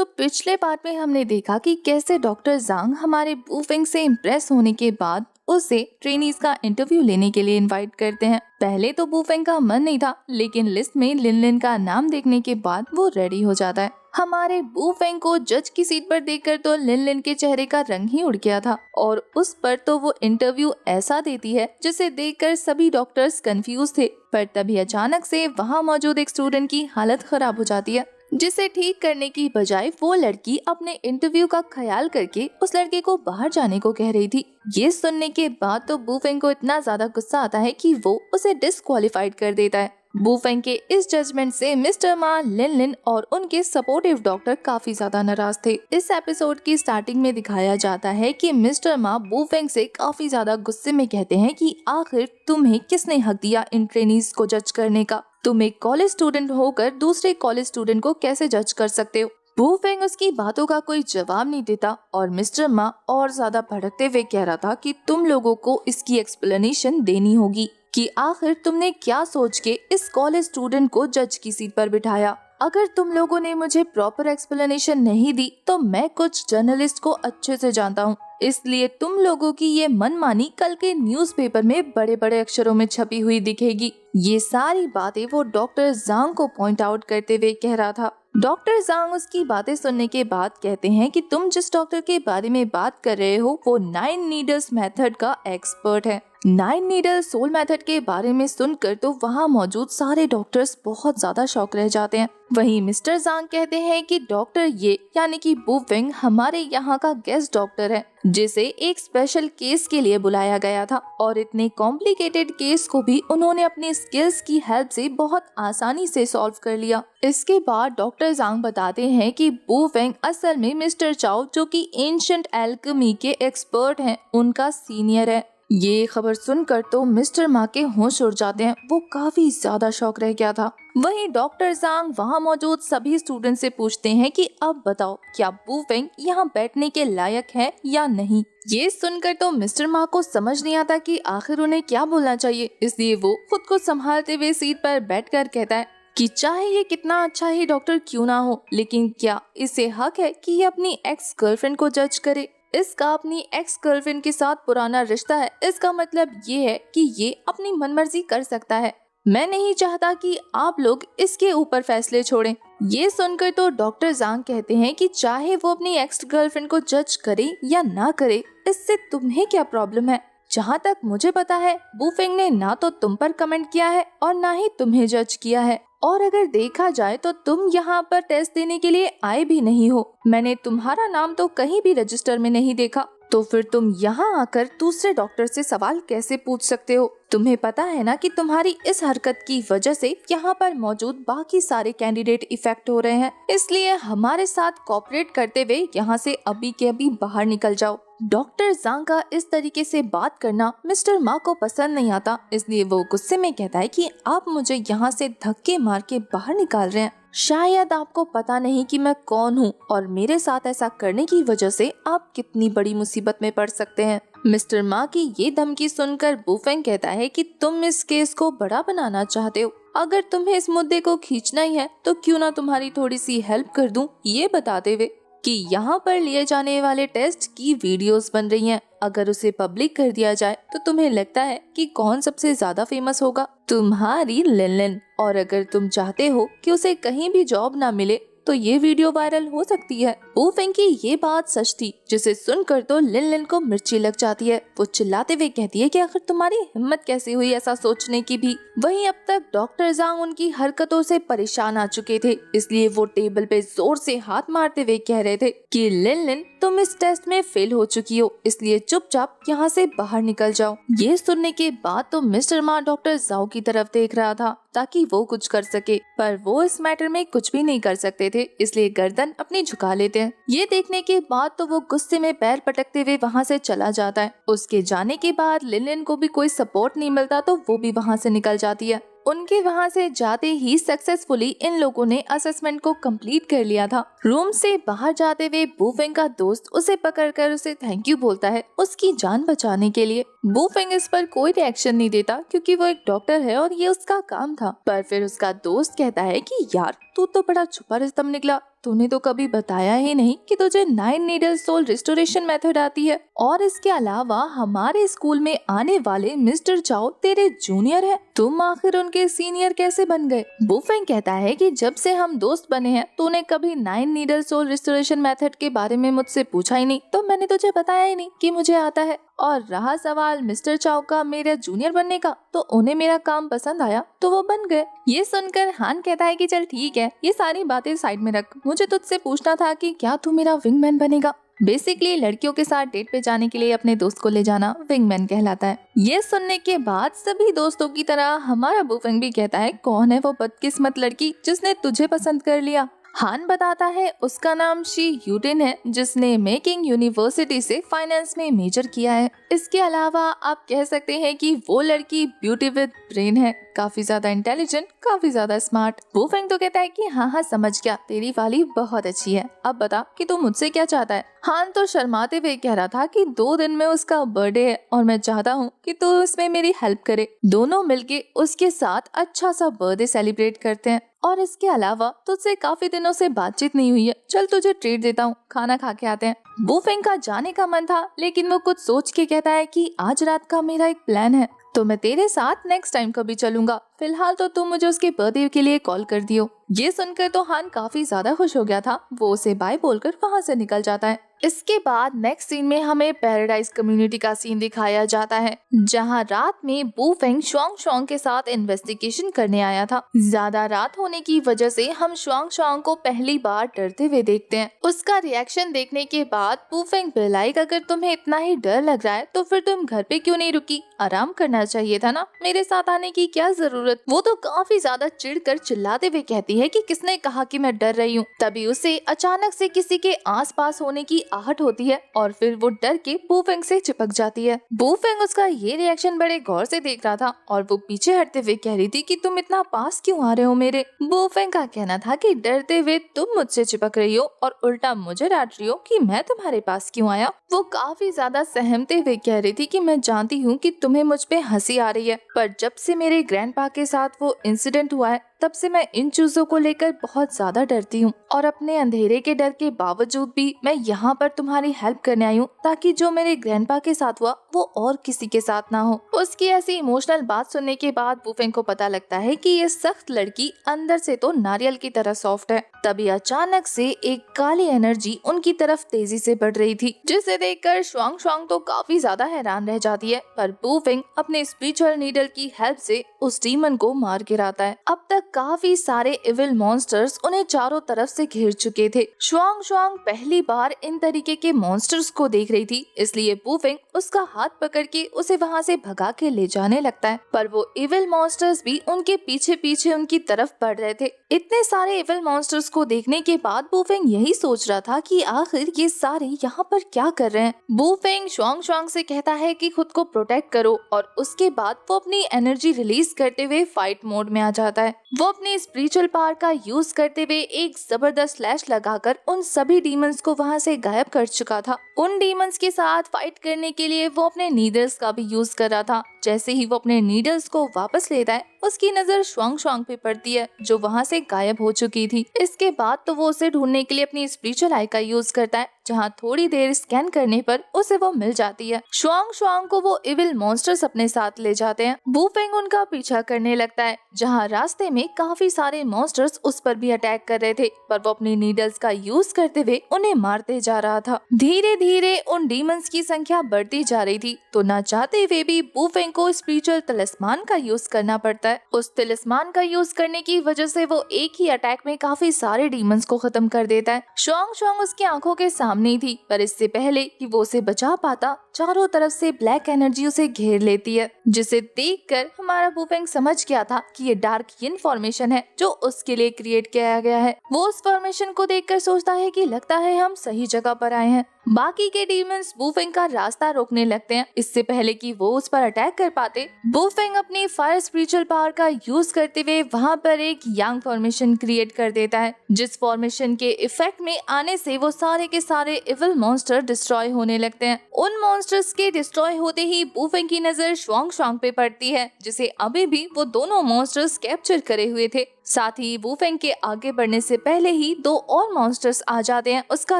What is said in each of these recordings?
तो पिछले पार्ट में हमने देखा कि कैसे डॉक्टर जांग हमारे बूफेंग से इम्प्रेस होने के बाद उसे ट्रेनीज का इंटरव्यू लेने के लिए इनवाइट करते हैं। पहले तो बूफेंग का मन नहीं था, लेकिन लिस्ट में लिनलिन का नाम देखने के बाद वो रेडी हो जाता है। हमारे बूफेंग को जज की सीट पर देखकर तो लिनलिन के चेहरे का रंग ही उड़ गया था और उस पर तो वो इंटरव्यू ऐसा देती है जिसे देखकर सभी डॉक्टर्स कंफ्यूज थे। पर तभी अचानक से वहाँ मौजूद एक स्टूडेंट की हालत खराब हो जाती है, जिसे ठीक करने की बजाय वो लड़की अपने इंटरव्यू का ख्याल करके उस लड़के को बाहर जाने को कह रही थी। ये सुनने के बाद तो बूफेंग को इतना ज्यादा गुस्सा आता है कि वो उसे डिस्क्वालिफाइड कर देता है। बूफेंग के इस जजमेंट से मिस्टर मा, लिनलिन और उनके सपोर्टिव डॉक्टर काफी ज्यादा नाराज थे। इस एपिसोड की स्टार्टिंग में दिखाया जाता है कि मिस्टर मा बूफेंग से काफी ज्यादा गुस्से में कहते हैं कि आखिर तुम्हें किसने हक दिया इन ट्रेनीज को जज करने का? तुम एक कॉलेज स्टूडेंट होकर दूसरे कॉलेज स्टूडेंट को कैसे जज कर सकते हो? बूफेंग उसकी बातों का कोई जवाब नहीं देता और मिस्टर मा और ज्यादा भड़कते हुए कह रहा था कि तुम लोगों को इसकी एक्सप्लेनेशन देनी होगी कि आखिर तुमने क्या सोच के इस कॉलेज स्टूडेंट को जज की सीट पर बिठाया। अगर तुम लोगों ने मुझे प्रॉपर एक्सप्लेनेशन नहीं दी तो मैं कुछ जर्नलिस्ट को अच्छे से जानता हूँ, इसलिए तुम लोगों की ये मनमानी कल के न्यूज़पेपर में बड़े बड़े अक्षरों में छपी हुई दिखेगी। ये सारी बातें वो डॉक्टर जांग को पॉइंट आउट करते हुए कह रहा था। डॉक्टर जांग उसकी बातें सुनने के बाद कहते हैं कि तुम जिस डॉक्टर के बारे में बात कर रहे हो वो 9 नीडल्स मेथड का एक्सपर्ट है। 9 नीडल सोल मेथड के बारे में सुनकर तो वहाँ मौजूद सारे डॉक्टर्स बहुत ज्यादा शॉक रह जाते हैं। वहीं मिस्टर जांग कहते हैं कि डॉक्टर ये यानी कि बूफेंग हमारे यहाँ का गेस्ट डॉक्टर है, जिसे एक स्पेशल केस के लिए बुलाया गया था और इतने कॉम्प्लिकेटेड केस को भी उन्होंने अपनी स्किल्स की हेल्प से बहुत आसानी से सॉल्व कर लिया। इसके बाद डॉक्टर जांग बताते हैं कि बूफेंग असल में मिस्टर चाओ, जो कि एंशिएंट एल्केमी के एक्सपर्ट हैं, उनका सीनियर है। ये खबर सुनकर तो मिस्टर मा के होश उड़ जाते हैं, वो काफी ज्यादा शॉक रह गया था। वहीं डॉक्टर जांग वहाँ मौजूद सभी स्टूडेंट से पूछते हैं कि अब बताओ क्या बूफेंग यहाँ बैठने के लायक है या नहीं। ये सुनकर तो मिस्टर मा को समझ नहीं आता कि आखिर उन्हें क्या बोलना चाहिए, इसलिए वो खुद को संभालते हुए सीट पर बैठकर कहता है कि चाहे ये कितना अच्छा ही डॉक्टर क्यों ना हो, लेकिन क्या इसे हक है कि ये अपनी एक्स गर्लफ्रेंड को जज करे? इसका अपनी एक्स गर्लफ्रेंड के साथ पुराना रिश्ता है, इसका मतलब ये है कि ये अपनी मनमर्जी कर सकता है। मैं नहीं चाहता कि आप लोग इसके ऊपर फैसले छोड़ें। ये सुनकर तो डॉक्टर जांग कहते हैं कि चाहे वो अपनी एक्स गर्लफ्रेंड को जज करे या ना करे, इससे तुम्हें क्या प्रॉब्लम है? जहाँ तक मुझे पता है बूफेंग ने ना तो तुम पर कमेंट किया है और ना ही तुम्हें जज किया है, और अगर देखा जाए तो तुम यहाँ पर टेस्ट देने के लिए आए भी नहीं हो। मैंने तुम्हारा नाम तो कहीं भी रजिस्टर में नहीं देखा, तो फिर तुम यहाँ आकर दूसरे डॉक्टर से सवाल कैसे पूछ सकते हो? तुम्हें पता है ना कि तुम्हारी इस हरकत की वजह से यहाँ पर मौजूद बाकी सारे कैंडिडेट इफेक्ट हो रहे हैं, इसलिए हमारे साथ कोऑपरेट करते हुए यहाँ से अभी के अभी बाहर निकल जाओ। डॉक्टर जांग का इस तरीके से बात करना मिस्टर मा को पसंद नहीं आता, इसलिए वो गुस्से में कहता है कि आप मुझे यहाँ से धक्के मार के बाहर निकाल रहे हैं। शायद आपको पता नहीं कि मैं कौन हूँ और मेरे साथ ऐसा करने की वजह से आप कितनी बड़ी मुसीबत में पड़ सकते हैं। मिस्टर मा की ये धमकी सुनकर बूफेंग कहता है कि तुम इस केस को बड़ा बनाना चाहते हो। अगर तुम्हें इस मुद्दे को खींचना ही है तो क्यों ना तुम्हारी थोड़ी सी हेल्प कर दूं, ये बताते हुए कि यहाँ पर लिए जाने वाले टेस्ट की वीडियोस बन रही हैं। अगर उसे पब्लिक कर दिया जाए तो तुम्हें लगता है कि कौन सबसे ज्यादा फेमस होगा? तुम्हारी लिनलिन। और अगर तुम चाहते हो कि उसे कहीं भी जॉब ना मिले तो ये वीडियो वायरल हो सकती है। बूफेंग की ये बात सच थी, जिसे सुनकर तो लिनलिन को मिर्ची लग जाती है। वो चिल्लाते हुए कहती है कि आखिर तुम्हारी हिम्मत कैसे हुई ऐसा सोचने की भी। वहीं अब तक डॉक्टर जांग उनकी हरकतों से परेशान आ चुके थे, इसलिए वो टेबल पे जोर से हाथ मारते हुए कह रहे थे कि लिनलिन तुम इस टेस्ट में फेल हो चुकी हो, इसलिए चुपचाप यहाँ से बाहर निकल जाओ। ये सुनने के बाद तो मिस्टर मा डॉक्टर जाओ की तरफ देख रहा था ताकि वो कुछ कर सके, पर वो इस मैटर में कुछ भी नहीं कर सकते थे, इसलिए गर्दन अपनी झुका लेते हैं। ये देखने के बाद तो वो गुस्से में पैर पटकते हुए वहाँ से चला जाता है। उसके जाने के बाद लिनलिन को भी कोई सपोर्ट नहीं मिलता तो वो भी वहाँ से निकल जाती है। उनके वहाँ से जाते ही सक्सेसफुली इन लोगों ने असेसमेंट को कंप्लीट कर लिया था। रूम से बाहर जाते हुए बूफेंग का दोस्त उसे पकड़कर उसे थैंक यू बोलता है उसकी जान बचाने के लिए। बूफेंग इस पर कोई रिएक्शन नहीं देता क्योंकि वो एक डॉक्टर है और ये उसका काम था। पर फिर उसका दोस्त कहता है कि यार तू तो बड़ा छुपा रुस्तम निकला। तूने तो कभी बताया ही नहीं कि तुझे 9 नीडल सोल रिस्टोरेशन मेथड आती है, और इसके अलावा हमारे स्कूल में आने वाले मिस्टर चाओ तेरे जूनियर है, तुम आखिर उनके सीनियर कैसे बन गए? बुफेंग कहता है कि जब से हम दोस्त बने हैं तूने कभी 9 नीडल सोल रिस्टोरेशन मेथड के बारे में मुझसे पूछा ही नहीं, तो मैंने तुझे बताया ही नहीं कि मुझे आता है। और रहा सवाल मिस्टर चाओ का मेरा जूनियर बनने का, तो उन्हें मेरा काम पसंद आया तो वो बन गए। ये सुनकर हान कहता है कि चल ठीक है, ये सारी बातें साइड में रख, मुझे तुझसे पूछना था कि क्या तू मेरा विंगमैन बनेगा। बेसिकली लड़कियों के साथ डेट पे जाने के लिए अपने दोस्त को ले जाना विंगमैन कहलाता है। ये सुनने के बाद सभी दोस्तों की तरह हमारा बुफेंग भी कहता है कौन है वो बदकिस्मत लड़की जिसने तुझे पसंद कर लिया। हान बताता है उसका नाम शी यूटिन है, जिसने मेकिंग यूनिवर्सिटी से फाइनेंस में मेजर किया है। इसके अलावा आप कह सकते हैं कि वो लड़की ब्यूटी विद ब्रेन है, काफी ज्यादा इंटेलिजेंट, काफी ज्यादा स्मार्ट। बुफेंग तो कहता है कि हाँ समझ गया, तेरी वाली बहुत अच्छी है, अब बता कि तू मुझसे क्या चाहता है। हान तो शर्माते हुए कह रहा था कि 2 दिन में उसका बर्थडे है और मैं चाहता हूँ कि तू इसमें मेरी हेल्प करे, दोनों मिलके उसके साथ अच्छा सा बर्थडे सेलिब्रेट करते हैं। और इसके अलावा तुझसे काफी दिनों से बातचीत नहीं हुई है, चल तुझे ट्रीट देता हूँ, खाना खा के आते हैं। बुफेंग का जाने का मन था, लेकिन वो कुछ सोच के कहता है कि आज रात का मेरा एक प्लान है, तो मैं तेरे साथ नेक्स्ट टाइम कभी चलूंगा, फिलहाल तो तुम मुझे उसके बर्थडे के लिए कॉल कर दियो। ये सुनकर तो हान काफी ज्यादा खुश हो गया था, वो उसे बाय बोलकर वहाँ से निकल जाता है। इसके बाद नेक्स्ट सीन में हमें पैराडाइज कम्युनिटी का सीन दिखाया जाता है, जहाँ रात में बुफेंग शुआंग शुआंग के साथ इन्वेस्टिगेशन करने आया था। ज्यादा रात होने की वजह से हम शुआंग शुआंग को पहली बार डरते हुए देखते हैं। उसका रिएक्शन देखने के बाद बुफेंग लाइक अगर तुम्हें इतना ही डर लग रहा है तो फिर तुम घर पे क्यों नहीं रुकी, आराम करना चाहिए था ना, मेरे साथ आने की क्या जरूरत। वो तो काफी ज्यादा चिढ़कर चिल्लाते हुए कहती है कि किसने कहा कि मैं डर रही हूँ। तभी उसे अचानक से किसी के आसपास होने की आहट होती है और फिर वो डर के बुफेंग से चिपक जाती है। बुफेंग उसका ये रिएक्शन बड़े गौर से देख रहा था और वो पीछे हटते हुए कह रही थी कि तुम इतना पास क्यों आ रहे हो मेरे। बुफेंग का कहना था कि डरते हुए तुम मुझसे चिपक रही हो और उल्टा मुझे डांट रही हो कि मैं तुम्हारे पास क्यों आया। वो काफी ज्यादा सहमते हुए कह रही थी कि मैं जानती हूँ कि तुम्हें मुझ पे हंसी आ रही है, पर जब से मेरे ग्रैंडपा के साथ वो इंसिडेंट हुआ है तब से मैं इन चीजों को लेकर बहुत ज्यादा डरती हूँ, और अपने अंधेरे के डर के बावजूद भी मैं यहाँ पर तुम्हारी हेल्प करने आई हूँ, ताकि जो मेरे ग्रैंडपा के साथ हुआ वो और किसी के साथ ना हो। उसकी ऐसी इमोशनल बात सुनने के बाद बुफेंग को पता लगता है कि ये सख्त लड़की अंदर से तो नारियल की तरह सॉफ्ट है। तभी अचानक से एक काली एनर्जी उनकी तरफ तेजी से बढ़ रही थी, जिसे देखकर शुआंग शुआंग तो काफी ज्यादा हैरान रह जाती है, पर बुफेंग अपने स्पिरिचुअल नीडल की हेल्प से उस डीमन को मार गिराता है। अब तक काफी सारे इविल मॉन्स्टर्स उन्हें चारों तरफ से घेर चुके थे। शुआंग शुआंग पहली बार इन तरीके के मॉन्स्टर्स को देख रही थी, इसलिए बुफेंग उसका हाथ पकड़ के उसे वहाँ से भगा के ले जाने लगता है, पर वो इविल मॉन्स्टर्स भी उनके पीछे पीछे उनकी तरफ बढ़ रहे थे। इतने सारे इविल मॉन्स्टर्स को देखने के बाद बुफेंग यही सोच रहा था कि आखिर ये सारे यहाँ पर क्या कर रहे हैं। बुफेंग शुआंग शुआंग से कहता है कि खुद को प्रोटेक्ट करो, और उसके बाद वो अपनी एनर्जी रिलीज करते हुए फाइट मोड में आ जाता है। वो अपनी स्पिरिचुअल पावर का यूज करते हुए एक जबरदस्त स्लैश लगाकर उन सभी डीमंस को वहाँ से गायब कर चुका था। उन डीमंस के साथ फाइट करने के लिए वो अपने नीडल्स का भी यूज कर रहा था। जैसे ही वो अपने नीडल्स को वापस लेता है, उसकी नजर शुआंग शुआंग पे पड़ती है, जो वहाँ से गायब हो चुकी थी। इसके बाद तो वो उसे ढूंढने के लिए अपनी स्पिरिचुअल आई का यूज करता है, जहाँ थोड़ी देर स्कैन करने पर उसे वो मिल जाती है। शुआंग शुआंग को वो इविल मॉन्स्टर्स अपने साथ ले जाते हैं। बुफेंग उनका पीछा करने लगता है, जहाँ रास्ते में काफी सारे मॉन्स्टर्स उस पर भी अटैक कर रहे थे, पर वो अपनी नीडल्स का यूज करते हुए उन्हें मारते जा रहा था। धीरे धीरे उन डीमंस की संख्या बढ़ती जा रही थी, तो ना चाहते हुए भी बुफेंग को स्पिरिचुअल तलिस्मान का यूज करना पड़ता है। उस तलिस्मान का यूज करने की वजह से वो एक ही अटैक में काफी सारे डीमंस को खत्म कर देता है। शुआंग शुआंग उसकी आंखों के सामने ही थी, पर इससे पहले कि वो उसे बचा पाता, चारों तरफ से ब्लैक एनर्जी उसे घेर लेती है, जिसे देखकर हमारा बुफेंग समझ गया था कि ये डार्क यिन फॉर्मेशन है जो उसके लिए क्रिएट किया गया है। वो उस फॉर्मेशन को देखकर सोचता है कि लगता है हम सही जगह पर आए हैं। बाकी के डीमंस बुफेंग का रास्ता रोकने लगते हैं। इससे पहले कि वो उस पर अटैक कर पाते, बुफेंग अपनी फायर स्पिरिचुअल पावर का यूज करते हुए वहाँ पर एक यांग फॉर्मेशन क्रिएट कर देता है, जिस फॉर्मेशन के इफेक्ट में आने से वो सारे के सारे इविल मॉन्स्टर डिस्ट्रॉय होने लगते हैं। उन मॉन्स्टर्स के डिस्ट्रॉय होते ही बुफेंग की नजर शुआंग शुआंग पे पड़ती है, जिसे अभी भी वो दोनों मॉन्स्टर्स कैप्चर करे हुए थे। साथ ही वुफेंग के आगे बढ़ने से पहले ही दो और मॉन्स्टर्स आ जाते हैं उसका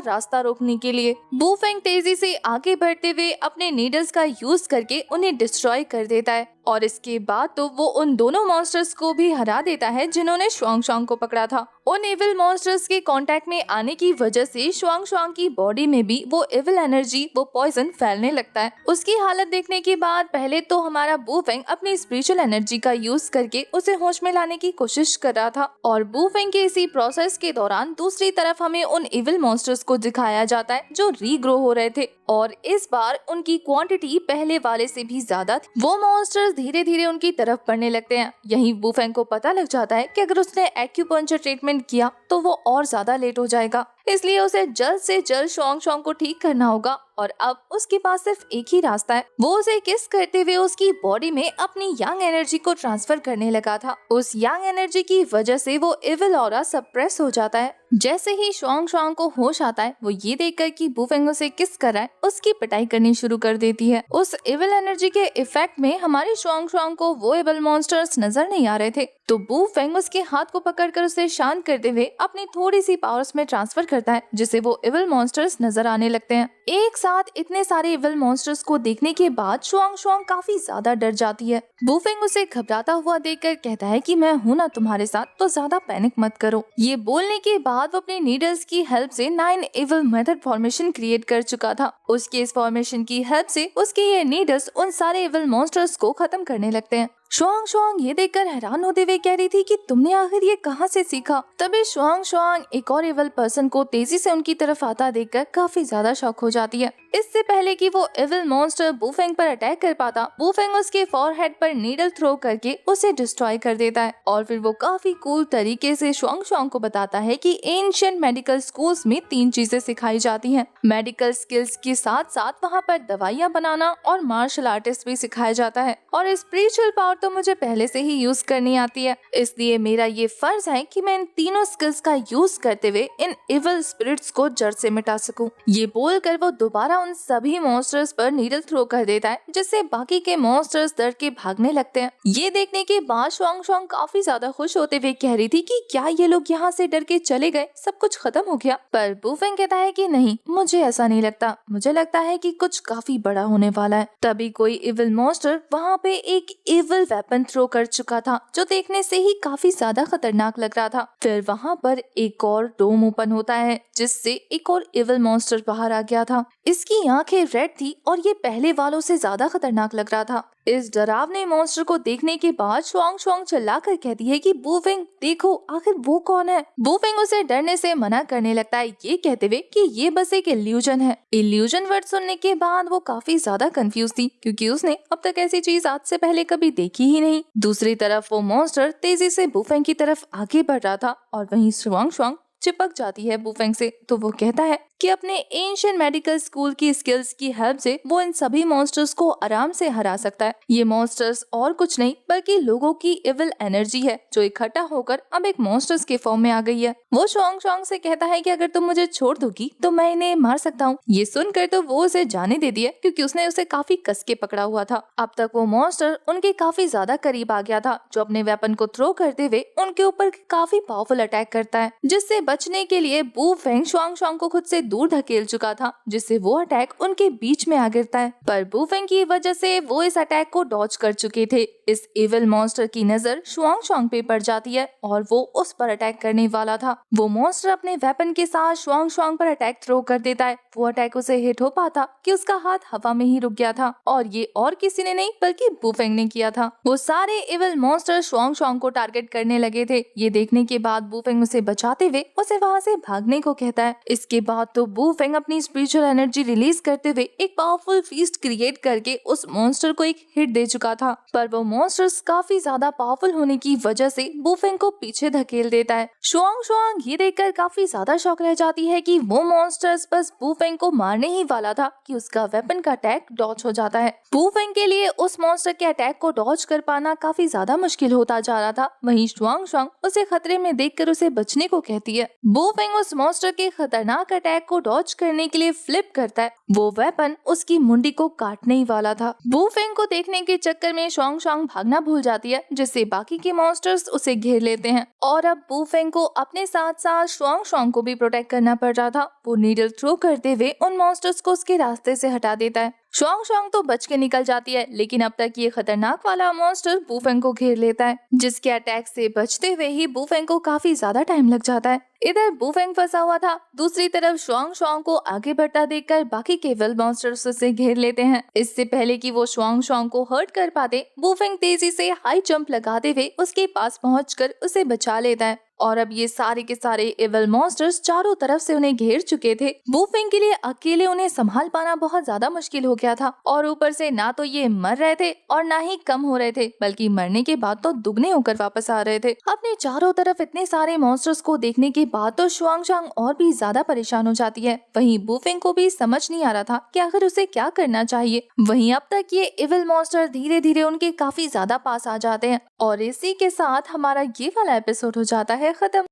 रास्ता रोकने के लिए। वुफेंग तेजी से आगे बढ़ते हुए अपने नीडल्स का यूज करके उन्हें डिस्ट्रॉय कर देता है और इसके बाद तो वो उन दोनों मॉन्स्टर्स को भी हरा देता है जिन्होंने शुआंग को पकड़ा था। उन इविल मॉन्स्टर्स के कांटेक्ट में आने की वजह से शुआंग की बॉडी में भी वो इविल एनर्जी, वो पॉइजन फैलने लगता है। उसकी हालत देखने के बाद पहले तो हमारा वुफेंग अपनी स्पिरिचुअल एनर्जी का यूज करके उसे होश में लाने की कोशिश कर रहा था और वुफेंग के इसी प्रोसेस के दौरान दूसरी तरफ हमें उन इविल मॉन्स्टर्स को दिखाया जाता है जो रीग्रो हो रहे थे और इस बार उनकी क्वांटिटी पहले वाले से भी ज्यादा थी। वो मॉन्स्टर्स धीरे धीरे उनकी तरफ बढ़ने लगते हैं। यहीं वुफेंग को पता लग जाता है कि अगर उसने एक्यूपंक्चर ट्रीटमेंट किया तो वो और ज्यादा लेट हो जाएगा, इसलिए उसे जल्द से जल्द शुआंग को ठीक करना होगा और अब उसके पास सिर्फ एक ही रास्ता है। वो उसे किस करते हुए उसकी बॉडी में अपनी यंग एनर्जी को ट्रांसफर करने लगा था। उस यंग एनर्जी की वजह से वो इविल ऑरा सप्रेस हो जाता है। जैसे ही शुआंग को होश आता है वो ये देखकर कि वुफेंग उसे किस कर रहा है उसकी पिटाई करनी शुरू कर देती है। उस इविल एनर्जी के इफेक्ट में हमारे शुआंग को वो इविल मॉन्स्टर्स नजर नहीं आ रहे थे, तो वुफेंग उसके हाथ को पकड़कर उसे शांत करते हुए अपनी थोड़ी सी पावर्स में ट्रांसफर करता है जिससे वो इविल मॉन्स्टर्स नजर आने लगते हैं। एक साथ इतने सारे इविल मॉन्स्टर्स को देखने के बाद शुआंग काफी ज्यादा डर जाती है। वुफेंग उसे घबराता हुआ देखकर कहता है कि मैं हूं ना तुम्हारे साथ, तो ज्यादा पैनिक मत करो। ये बोलने के बाद वो अपने नीडल्स की हेल्प से 9 इविल मेथड फॉर्मेशन क्रिएट कर चुका था। उसके इस फॉर्मेशन की हेल्प से उसके ये नीडल्स उन सारे इविल मॉन्स्टर्स को खत्म करने लगते हैं। शुआंग ये देखकर हैरान होते हुए कह रही थी कि तुमने आखिर ये कहाँ से सीखा। तभी शुआंग एक और इविल पर्सन को तेजी से उनकी तरफ आता देखकर काफी ज्यादा शॉक हो जाती है। इससे पहले कि वो इविल मॉन्स्टर वुफेंग पर अटैक कर पाता, वुफेंग उसके फॉरहेड पर नीडल थ्रो करके उसे डिस्ट्रॉय कर देता है और फिर वो काफी कूल तरीके से शुआंग को बताता है कि एंशिएंट मेडिकल स्कूल्स में 3 चीजें सिखाई जाती हैं। मेडिकल स्किल्स के साथ साथ वहाँ पर दवाइयाँ बनाना और मार्शल आर्टिस्ट भी सिखाया जाता है और स्पिरिचुअल पावर तो मुझे पहले से ही यूज करनी आती है, इसलिए मेरा ये फर्ज है कि मैं इन तीनों स्किल्स का यूज करते हुए इन इविल स्पिरिट्स को जड़ से मिटा सकूं। ये बोलकर वो दोबारा उन सभी मॉन्स्टर्स पर नीडल थ्रो कर देता है जिससे बाकी के मॉन्स्टर्स डर के भागने लगते हैं। ये देखने के बाद शुआंग काफी ज्यादा खुश होते हुए कह रही थी कि क्या ये लोग यहाँ से डर के चले गए, सब कुछ खत्म हो गया। पर वुफेंग कहता है कि नहीं, मुझे ऐसा नहीं लगता, मुझे लगता है कि कुछ काफी बड़ा होने वाला है। तभी कोई इविल मॉन्स्टर वहाँ पे एक इविल वेपन थ्रो कर चुका था जो देखने से ही काफी ज्यादा खतरनाक लग रहा था। फिर वहाँ पर एक और डोम ओपन होता है जिससे एक और इविल मॉन्स्टर बाहर आ गया था। इसकी आंखें रेड थी और ये पहले वालों से ज्यादा खतरनाक लग रहा था। इस डरावने मॉन्स्टर को देखने के बाद शुआंग चिल्लाकर कहती है कि वुफेंग देखो आखिर वो कौन है। वुफेंग उसे डरने से मना करने लगता है ये कहते हुए कि ये बस एक इल्यूजन है। इल्यूजन वर्ड सुनने के बाद वो काफी ज्यादा कंफ्यूज थी क्योंकि उसने अब तक ऐसी चीज आज से पहले कभी देखी ही नहीं। दूसरी तरफ वो मॉन्स्टर तेजी से वुफेंग की तरफ आगे बढ़ रहा था और वहीं शुआंग चिपक जाती है वुफेंग से, तो वो कहता है कि अपने एंशिएंट मेडिकल स्कूल की स्किल्स की हेल्प से वो इन सभी मॉन्स्टर्स को आराम से हरा सकता है। ये मॉन्स्टर्स और कुछ नहीं बल्कि लोगों की इविल एनर्जी है जो इकट्ठा होकर अब एक मॉन्स्टर्स के फॉर्म में आ गई है। वो शुआंग से कहता है कि अगर तुम मुझे छोड़ दोगी तो मैं इन्हें मार सकता हूँ। ये सुनकर तो वो उसे जाने दे दिया क्योंकि उसने उसे काफी कस के पकड़ा हुआ था। अब तक वो मॉन्स्टर उनके काफी ज्यादा करीब आ गया था जो अपने वेपन को थ्रो करते हुए उनके ऊपर काफी पावरफुल अटैक करता है, जिससे बचने के लिए वुफेंग शुआंग को खुद से दूर धकेल चुका था जिससे वो अटैक उनके बीच में आ गिरता है। पर वुफेंग की वजह से वो इस अटैक को डॉज कर चुके थे। इस इविल मॉन्स्टर की नजर शुआंग पे पड़ जाती है और वो उस पर अटैक करने वाला था। वो मॉन्स्टर अपने वेपन के साथ शुआंग पर अटैक थ्रो कर देता है। वो अटैक उसे हिट हो पाता कि उसका हाथ हवा में ही रुक गया था और ये और किसी ने नहीं बल्कि वुफेंग ने किया था। वो सारे इविल मॉन्स्टर शुआंग को टारगेट करने लगे थे। ये देखने के बाद वुफेंग उसे बचाते हुए उसे वहाँ से भागने को कहता है। इसके बाद तो वुफेंग अपनी स्पिरिचुअल एनर्जी रिलीज करते हुए एक पावरफुल फीस्ट क्रिएट करके उस मॉन्स्टर को एक हिट दे चुका था। पर वो मॉन्स्टर्स काफी ज्यादा पावरफुल होने की वजह से वुफेंग को पीछे धकेल देता है। शुआंग ये देखकर काफी ज्यादा शॉक रह जाती है कि वो मॉन्स्टर्स बस वुफेंग को मारने ही वाला था कि उसका वेपन का अटैक डॉज हो जाता है। वुफेंग के लिए उस मॉन्स्टर के अटैक को डॉज कर पाना काफी ज्यादा मुश्किल होता जा रहा था। वहीं शुआंग उसे खतरे में देखकर उसे बचने को कहती है। है। वुफेंग उस मॉन्स्टर के खतरनाक अटैक को डॉज करने के लिए फ्लिप करता है। वो वेपन उसकी मुंडी को काटने ही वाला था। वुफेंग को देखने के चक्कर में शुआंग शुआंग भागना भूल जाती है, जिससे बाकी के मॉन्स्टर्स उसे घेर लेते हैं और अब वुफेंग को अपने साथ साथ शुआंग शुआंग को भी प्रोटेक्ट करना पड़ रहा था। वो नीडल थ्रो करते हुए उन मॉन्स्टर्स को उसके रास्ते से हटा देता है। शुआंग शुआंग तो बच के निकल जाती है, लेकिन अब तक ये खतरनाक वाला मॉन्स्टर वुफेंग को घेर लेता है, जिसके अटैक से बचते हुए ही वुफेंग को काफी ज्यादा टाइम लग जाता है। इधर वुफेंग फंसा हुआ था, दूसरी तरफ शुआंग शुआंग को आगे बढ़ता देखकर बाकी के विल मॉन्स्टर्स उसे घेर लेते हैं। इससे पहले कि वो शुआंग शुआंग को हर्ट कर पाते, वुफेंग तेजी से हाई जंप लगाते हुए उसके पास पहुंचकर उसे बचा लेता है। और अब ये सारे के सारे इविल मॉन्स्टर्स चारों तरफ से उन्हें घेर चुके थे। वुफेंग के लिए अकेले उन्हें संभाल पाना बहुत ज्यादा मुश्किल हो गया था और ऊपर से ना तो ये मर रहे थे और ना ही कम हो रहे थे, बल्कि मरने के बाद तो दुगने होकर वापस आ रहे थे। अपने चारों तरफ इतने सारे मॉन्स्टर्स को देखने के बाद तो शुआंग शुआंग और भी ज्यादा परेशान हो जाती है। वहीं वुफेंग को भी समझ नहीं आ रहा था कि आखिर उसे क्या करना चाहिए। वहीं अब तक ये इविल मॉन्स्टर धीरे धीरे उनके काफी ज्यादा पास आ जाते हैं और इसी के साथ हमारा ये वाला एपिसोड हो जाता है खत्म।